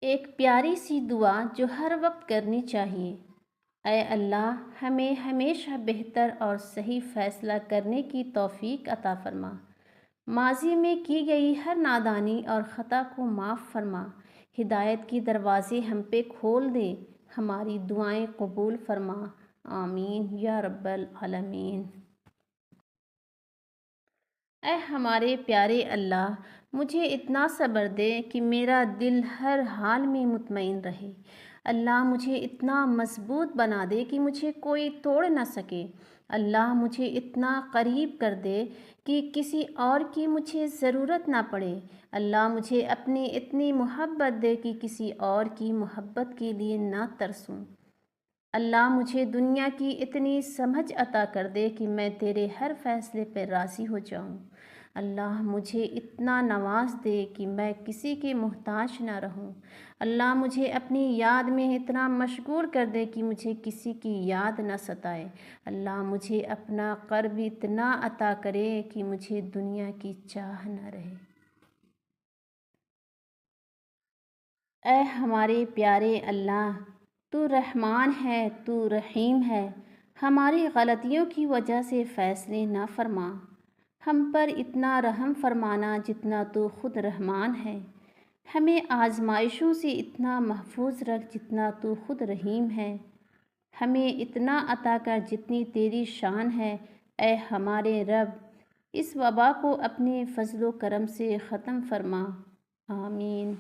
ایک پیاری سی دعا جو ہر وقت کرنی چاہیے۔ اے اللہ، ہمیں ہمیشہ بہتر اور صحیح فیصلہ کرنے کی توفیق عطا فرما۔ ماضی میں کی گئی ہر نادانی اور خطا کو معاف فرما۔ ہدایت کی دروازے ہم پہ کھول دے، ہماری دعائیں قبول فرما۔ آمین یا رب العالمین۔ اے ہمارے پیارے اللہ، مجھے اتنا صبر دے کہ میرا دل ہر حال میں مطمئن رہے۔ اللہ، مجھے اتنا مضبوط بنا دے کہ مجھے کوئی توڑ نہ سکے۔ اللہ، مجھے اتنا قریب کر دے کہ کسی اور کی مجھے ضرورت نہ پڑے۔ اللہ، مجھے اپنی اتنی محبت دے کہ کسی اور کی محبت کے لیے نہ ترسوں۔ اللہ، مجھے دنیا کی اتنی سمجھ عطا کر دے کہ میں تیرے ہر فیصلے پہ راضی ہو جاؤں۔ اللہ، مجھے اتنا نواز دے کہ میں کسی کے محتاج نہ رہوں۔ اللہ، مجھے اپنی یاد میں اتنا مشغول کر دے کہ مجھے کسی کی یاد نہ ستائے۔ اللہ، مجھے اپنا قرب اتنا عطا کرے کہ مجھے دنیا کی چاہ نہ رہے۔ اے ہمارے پیارے اللہ، تو رحمان ہے، تو رحیم ہے۔ ہماری غلطیوں کی وجہ سے فیصلے نہ فرما۔ ہم پر اتنا رحم فرمانا جتنا تو خود رحمان ہے۔ ہمیں آزمائشوں سے اتنا محفوظ رکھ جتنا تو خود رحیم ہے۔ ہمیں اتنا عطا کر جتنی تیری شان ہے۔ اے ہمارے رب، اس وبا کو اپنے فضل و کرم سے ختم فرما۔ آمین۔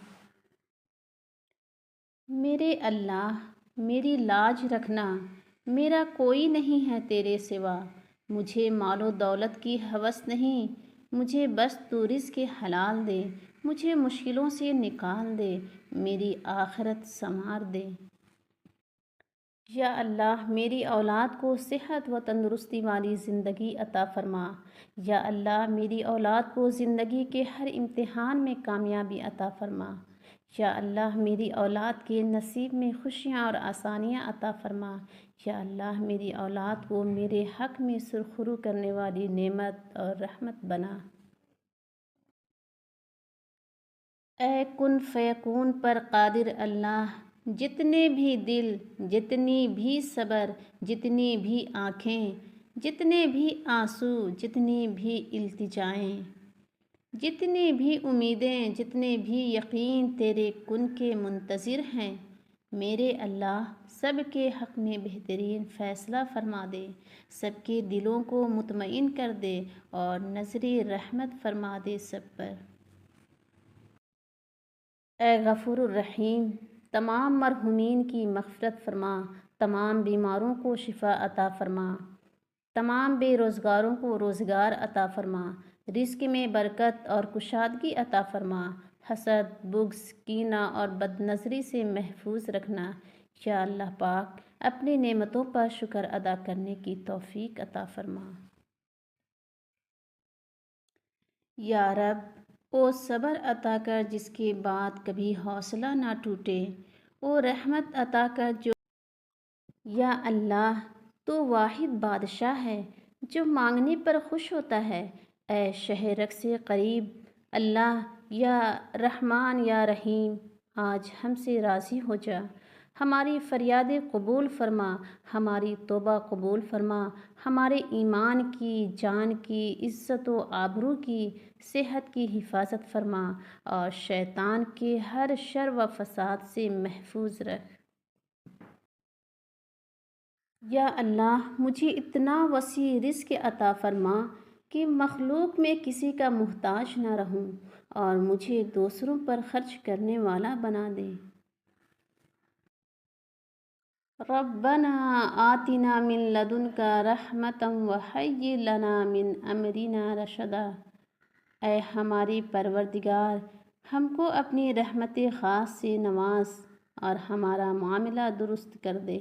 میرے اللہ، میری لاج رکھنا، میرا کوئی نہیں ہے تیرے سوا۔ مجھے مال و دولت کی ہوس نہیں، مجھے بس تو رزق حلال دے۔ مجھے مشکلوں سے نکال دے، میری آخرت سنوار دے۔ یا اللہ، میری اولاد کو صحت و تندرستی والی زندگی عطا فرما۔ یا اللہ، میری اولاد کو زندگی کے ہر امتحان میں کامیابی عطا فرما۔ یا اللہ، میری اولاد کے نصیب میں خوشیاں اور آسانیاں عطا فرما۔ یا اللہ، میری اولاد کو میرے حق میں سرخرو کرنے والی نعمت اور رحمت بنا۔ اے کن فیکون پر قادر اللہ، جتنے بھی دل، جتنی بھی صبر، جتنی بھی آنکھیں، جتنے بھی آنسو، جتنی بھی التجائیں، جتنی بھی امیدیں، جتنے بھی یقین تیرے کن کے منتظر ہیں، میرے اللہ، سب کے حق میں بہترین فیصلہ فرما دے، سب کے دلوں کو مطمئن کر دے اور نظر رحمت فرما دے سب پر۔ اے غفور الرحیم، تمام مرحومین کی مغفرت فرما، تمام بیماروں کو شفا عطا فرما، تمام بے روزگاروں کو روزگار عطا فرما، رزق میں برکت اور کشادگی عطا فرما، حسد، بغض، کینہ اور بد نظری سے محفوظ رکھنا۔ یا اللہ پاک، اپنی نعمتوں پر شکر ادا کرنے کی توفیق عطا فرما۔ یا رب، او صبر عطا کر جس کے بعد کبھی حوصلہ نہ ٹوٹے، او رحمت عطا کر جو۔ یا اللہ، تو واحد بادشاہ ہے جو مانگنے پر خوش ہوتا ہے۔ اے شہ رگ سے قریب اللہ، یا رحمان یا رحیم، آج ہم سے راضی ہو جا، ہماری فریاد قبول فرما، ہماری توبہ قبول فرما، ہمارے ایمان کی، جان کی، عزت و آبرو کی، صحت کی حفاظت فرما اور شیطان کے ہر شر و فساد سے محفوظ رکھ۔ یا اللہ، مجھے اتنا وسیع رزق عطا فرما کہ مخلوق میں کسی کا محتاج نہ رہوں اور مجھے دوسروں پر خرچ کرنے والا بنا دے۔ ربنا آتنا من لدنک رحمتا وہیئ لنا من امرنا رشدا۔ اے ہماری پروردگار، ہم کو اپنی رحمت خاص سے نواز اور ہمارا معاملہ درست کر دے۔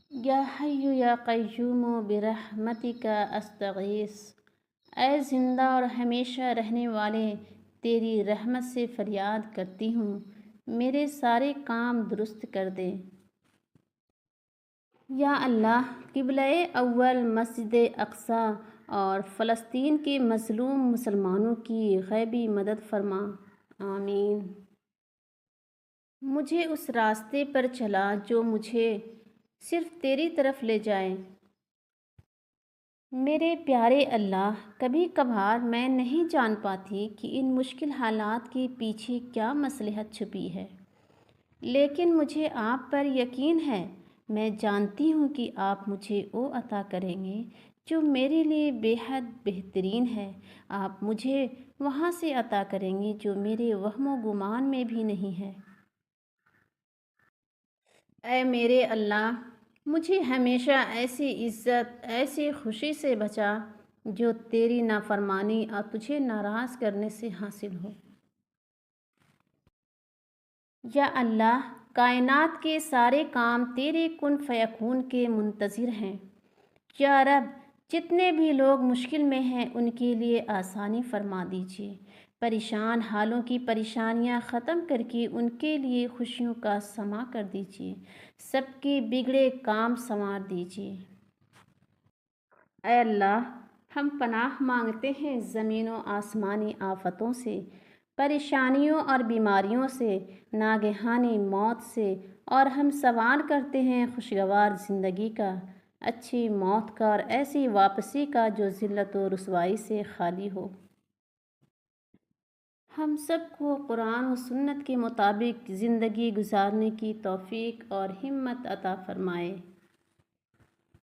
یا حی یا قیوم برحمتک استغیث۔ اے زندہ اور ہمیشہ رہنے والے، تیری رحمت سے فریاد کرتی ہوں، میرے سارے کام درست کر دے۔ یا اللہ، قبلہ اول مسجد اقصی اور فلسطین کے مظلوم مسلمانوں کی غیبی مدد فرما۔ آمین۔ مجھے اس راستے پر چلا جو مجھے صرف تیری طرف لے جائے۔ میرے پیارے اللہ، کبھی کبھار میں نہیں جان پاتی کہ ان مشکل حالات کے پیچھے کیا مصلحت چھپی ہے، لیکن مجھے آپ پر یقین ہے۔ میں جانتی ہوں کہ آپ مجھے وہ عطا کریں گے جو میرے لیے بے حد بہترین ہے۔ آپ مجھے وہاں سے عطا کریں گے جو میرے وہم و گمان میں بھی نہیں ہے۔ اے میرے اللہ، مجھے ہمیشہ ایسی عزت، ایسی خوشی سے بچا جو تیری نافرمانی اور تجھے ناراض کرنے سے حاصل ہو۔ یا اللہ، کائنات کے سارے کام تیرے کن فیکون کے منتظر ہیں۔ یا رب، جتنے بھی لوگ مشکل میں ہیں ان کے لیے آسانی فرما دیجیے۔ پریشان حالوں کی پریشانیاں ختم کر کے ان کے لیے خوشیوں کا سما کر دیجیے۔ سب کے بگڑے کام سنوار دیجیے۔ اے اللہ، ہم پناہ مانگتے ہیں زمین و آسمانی آفتوں سے، پریشانیوں اور بیماریوں سے، ناگہانی موت سے، اور ہم سوال کرتے ہیں خوشگوار زندگی کا، اچھی موت کا اور ایسی واپسی کا جو ذلت و رسوائی سے خالی ہو۔ ہم سب کو قرآن و سنت کے مطابق زندگی گزارنے کی توفیق اور ہمت عطا فرمائے۔